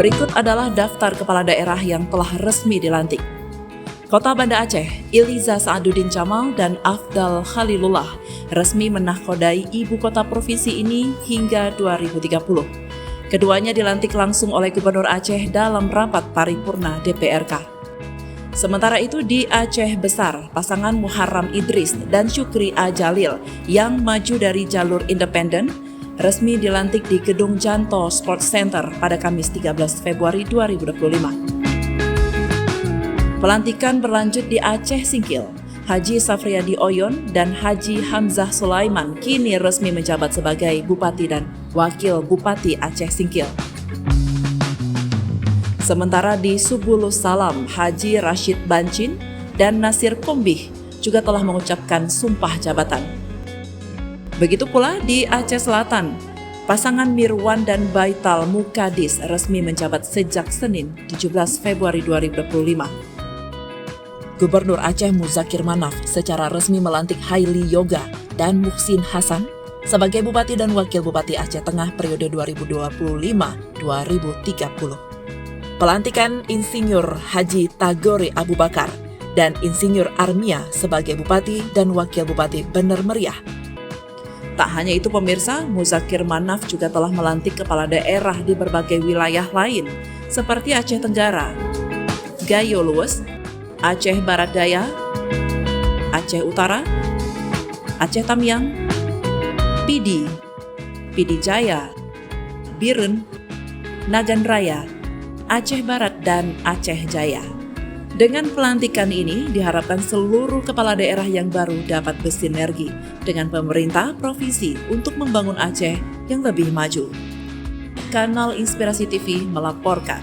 Berikut adalah daftar kepala daerah yang telah resmi dilantik. Kota Banda Aceh, Iliza Saaduddin Jamal dan Afdal Khalilullah resmi menahkodai ibu kota provinsi ini hingga 2030. Keduanya dilantik langsung oleh Gubernur Aceh dalam rapat paripurna DPRK. Sementara itu di Aceh Besar, pasangan Muharram Idris dan Syukri A. Jalil yang maju dari jalur independen resmi dilantik di Gedung Janto Sports Center pada Kamis 13 Februari 2025. Pelantikan berlanjut di Aceh Singkil. Haji Safriadi Oyon dan Haji Hamzah Sulaiman kini resmi menjabat sebagai Bupati dan Wakil Bupati Aceh Singkil. Sementara di Subulus Salam, Haji Rashid Bancin dan Nasir Kombih juga telah mengucapkan sumpah jabatan. Begitu pula di Aceh Selatan, pasangan Mirwan dan Baital Mukadis resmi menjabat sejak Senin 17 Februari 2025. Gubernur Aceh Muzakir Manaf secara resmi melantik Haili Yoga dan Muhsin Hasan sebagai Bupati dan Wakil Bupati Aceh Tengah periode 2025-2030. Pelantikan Insinyur Haji Tagore Abu Bakar dan Insinyur Armia sebagai Bupati dan Wakil Bupati benar meriah. Tak hanya itu pemirsa, Muzakir Manaf juga telah melantik kepala daerah di berbagai wilayah lain seperti Aceh Tenggara, Gayo Luwes, Aceh Barat Daya, Aceh Utara, Aceh Tamiang, Pidi Jaya, Biren, Nagan Raya, Aceh Barat, dan Aceh Jaya. Dengan pelantikan ini, diharapkan seluruh kepala daerah yang baru dapat bersinergi dengan pemerintah provinsi untuk membangun Aceh yang lebih maju. Kanal Inspirasi TV melaporkan.